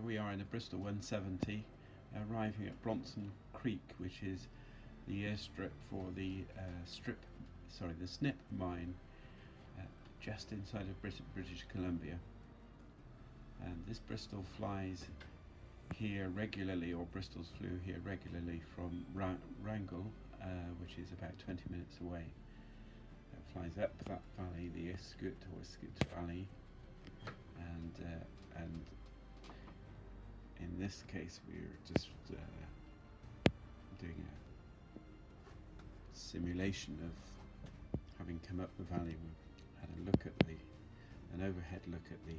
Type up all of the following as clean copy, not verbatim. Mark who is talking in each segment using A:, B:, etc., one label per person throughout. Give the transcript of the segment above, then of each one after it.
A: Here we are in a Bristol 170, arriving at Bronson Creek, which is the airstrip for the snip mine just inside of British Columbia. And this Bristol flies here regularly, or Bristol's flew here regularly from Wrangell, which is about 20 minutes away. It flies up that valley, the Iskut Valley, and in this case we're just doing a simulation of having come up the valley. We had a look at an overhead look at the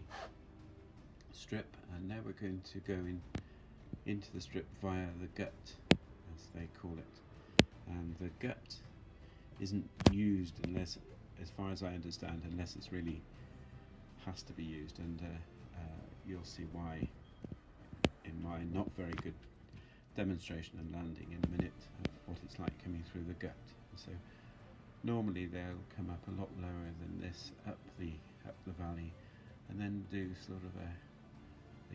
A: strip, and now we're going to go into the strip via the gut, as they call it. And the gut isn't used unless, as far as I understand, unless it's really has to be used, and you'll see why in my not very good demonstration and landing in a minute of what it's like coming through the gut. So normally they'll come up a lot lower than this up the valley, and then do sort of a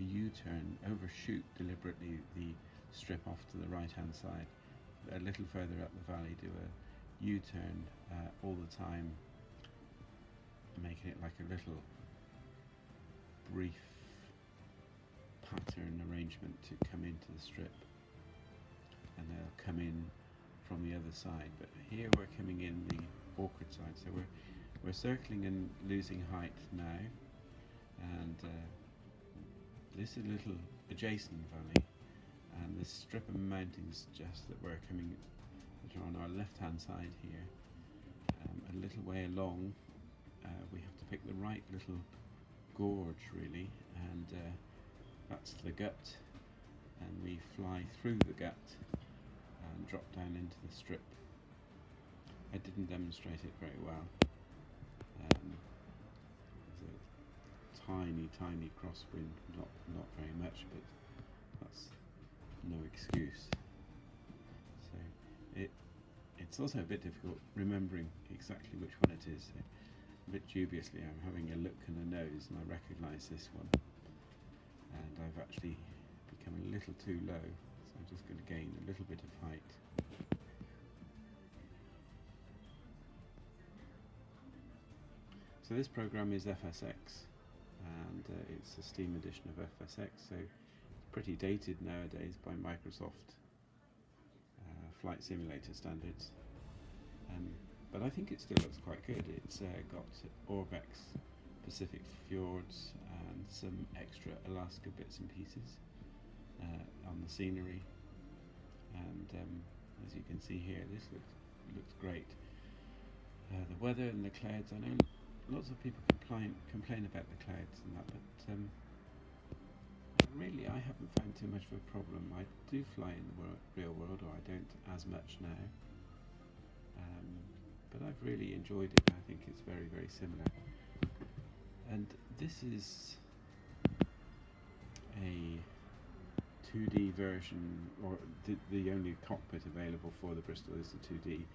A: U-turn, overshoot deliberately the strip off to the right hand side, a little further up the valley, do a U-turn all the time, making it like a little brief pattern arrangement to come into the strip, and they'll come in from the other side. But here we're coming in the awkward side, so we're circling and losing height now, and this is a little adjacent valley, and this strip of mountains just that we're coming, that are on our left hand side here, a little way along. We have to pick the right little gorge really, and that's the gut, and we fly through the gut and drop down into the strip. I didn't demonstrate it very well. There's a tiny crosswind, not very much, but that's no excuse. So it's also a bit difficult remembering exactly which one it is. So a bit dubiously, I'm having a look and a nose, and I recognise this one, and I've actually become a little too low, so I'm just going to gain a little bit of height. So this program is FSX, and it's a Steam edition of FSX, so it's pretty dated nowadays by Microsoft flight simulator standards, but I think it still looks quite good. It's got Orbex Pacific fjords and some extra Alaska bits and pieces on the scenery, and as you can see here, this looks great. The weather and the clouds, I know lots of people complain about the clouds and that, but really I haven't found too much of a problem. I do fly in the real world, or I don't as much now, but I've really enjoyed it. I think it's very, very similar. And this is a 2D version, or the only cockpit available for the Bristol is the 2D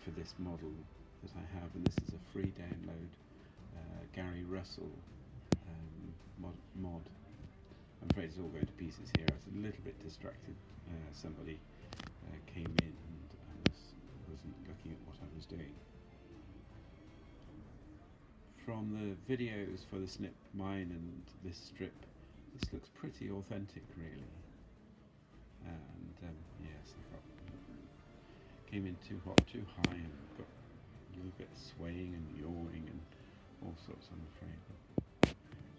A: for this model that I have, and this is a free download Gary Russell mod. I'm afraid it's all going to pieces here. I was a little bit distracted. Somebody came in and I wasn't looking at what I was doing. From the videos for the snip mine and this strip, this looks pretty authentic really. And yes, came in too hot, too high, and got a little bit swaying and yawing and all sorts, I'm afraid.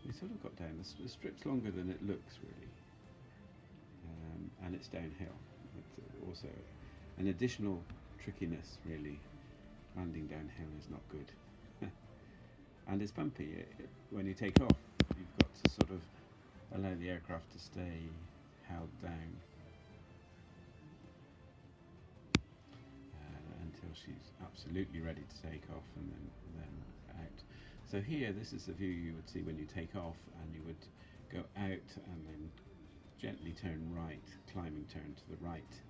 A: We sort of got down, the strip's longer than it looks really, and it's downhill. It's also an additional trickiness really. Landing downhill is not good. And it's bumpy. When you take off, you've got to sort of allow the aircraft to stay held down until she's absolutely ready to take off, and then out. So here, this is the view you would see when you take off, and you would go out and then gently turn right, climbing turn to the right,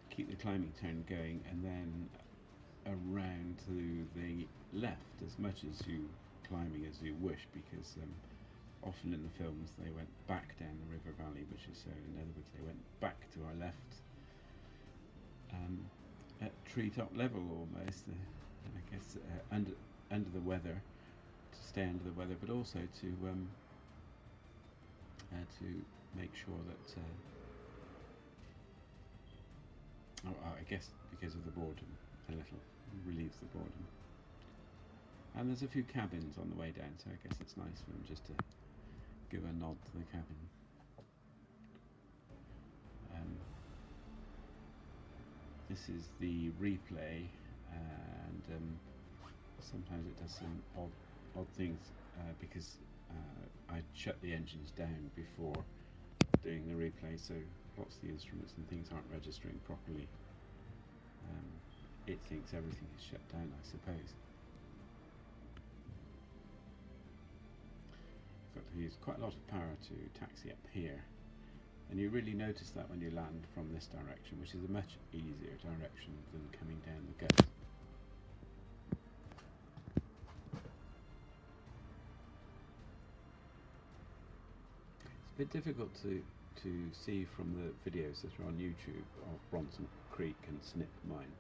A: keep the climbing turn going, and then around to the left as much as you climbing as you wish, because often in the films they went back down the river valley, which is so, in other words, they went back to our left at treetop level almost, I guess under the weather, to stay under the weather, but also to make sure that I guess because of the boredom, a little relieves the boredom. And there's a few cabins on the way down, so I guess it's nice for them just to give a nod to the cabin. This is the replay, and sometimes it does some odd things because I shut the engines down before doing the replay, so lots of the instruments and things aren't registering properly. It thinks everything is shut down, I suppose. Got to use quite a lot of power to taxi up here, and you really notice that when you land from this direction, which is a much easier direction than coming down the gut. It's a bit difficult to see from the videos that are on YouTube of Bronson Creek and Snip Mine.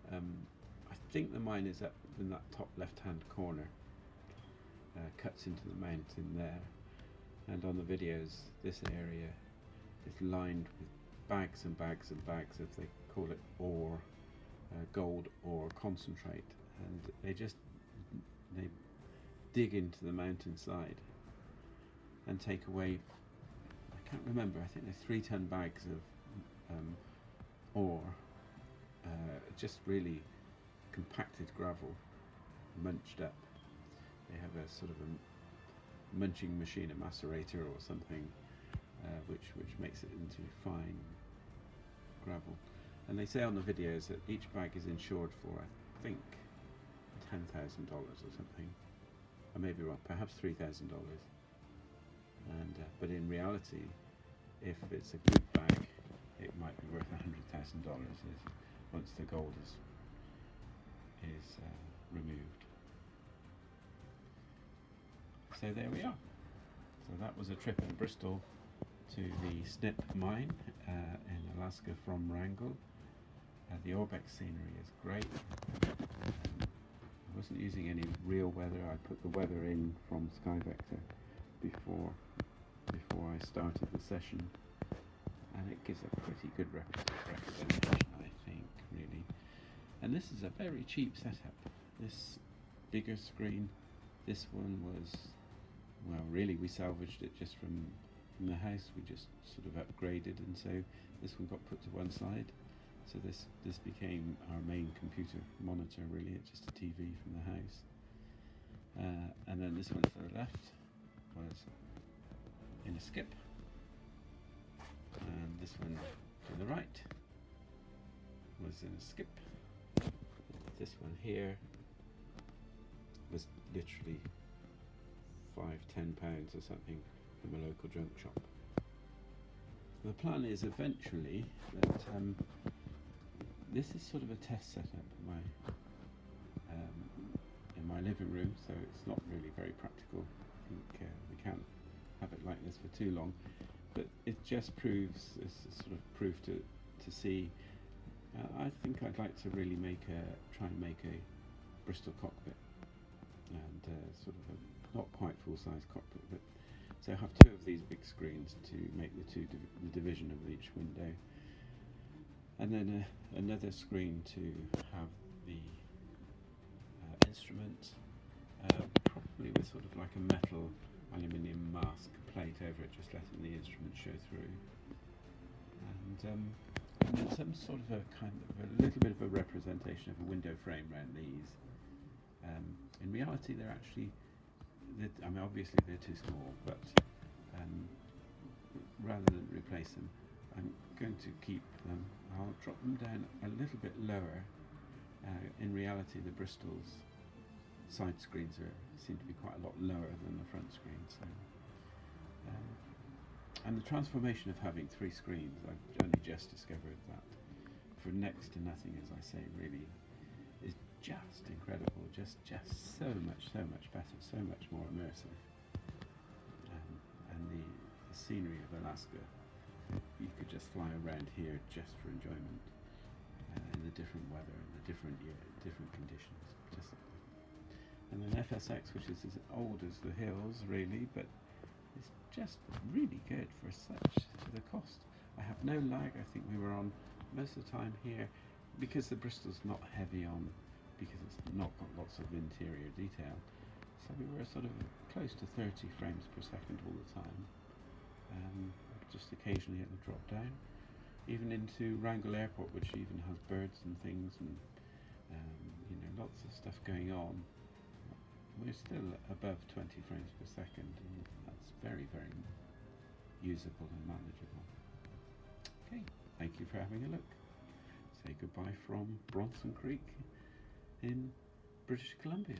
A: I think the mine is up in that top left hand corner, cuts into the mountain there, and on the videos this area is lined with bags and bags and bags of, they call it ore, gold ore concentrate, and they dig into the mountainside and take away, I can't remember, I think they're 3-ton bags of ore, just really compacted gravel, munched up. They have a sort of a munching machine, a macerator or something, which makes it into fine gravel. And they say on the videos that each bag is insured for, I think, $10,000 or something. I may be wrong, perhaps $3,000. And but in reality, if it's a good bag, it might be worth $100,000 once the gold is removed. So there we are. So that was a trip in Bristol to the Snip mine in Alaska from Wrangell. The Orbex scenery is great. I wasn't using any real weather. I put the weather in from SkyVector before I started the session, and it gives a pretty good representation, I think, really. And this is a very cheap setup. This bigger screen, this one was, well, really we salvaged it just from the house. We just sort of upgraded, and so this one got put to one side. So this became our main computer monitor, really. It's just a TV from the house. And then this one to the left was in a skip, and this one to the right was in a skip. This one here was literally £5-10 or something from a local junk shop. The plan is eventually that this is sort of a test setup in my living room, so it's not really very practical. I think we can't have it like this for too long, but it just proves, it's a sort of proof to see. I think I'd like to really try and make a Bristol cockpit, and sort of a not quite full-size cockpit, but so I have two of these big screens to make the division of each window, and then another screen to have the instrument, probably with sort of like a metal aluminium mask plate over it, just letting the instrument show through, and then some sort of a little bit of a representation of a window frame around these. In reality, they're actually, I mean, obviously they're too small, but rather than replace them, I'm going to keep them. I'll drop them down a little bit lower. In reality, the Bristol's side screens seem to be quite a lot lower than the front screen. So, and the transformation of having three screens, I've only just discovered that for next to nothing, as I say, really is just incredible. Just so much better, so much more immersive. scenery of Alaska. You could just fly around here just for enjoyment, in the different weather and the different conditions. And then FSX, which is as old as the hills really, but it's just really good for the cost. I have no lag. I think we were on most of the time here, because the Bristol's not heavy on, because it's not got lots of interior detail. So we were sort of close to 30 frames per second all the time. Just occasionally it would drop down. Even into Wrangell Airport, which even has birds and things, and lots of stuff going on, we're still above 20 frames per second, and that's very, very usable and manageable. Okay, thank you for having a look. Say goodbye from Bronson Creek in British Columbia.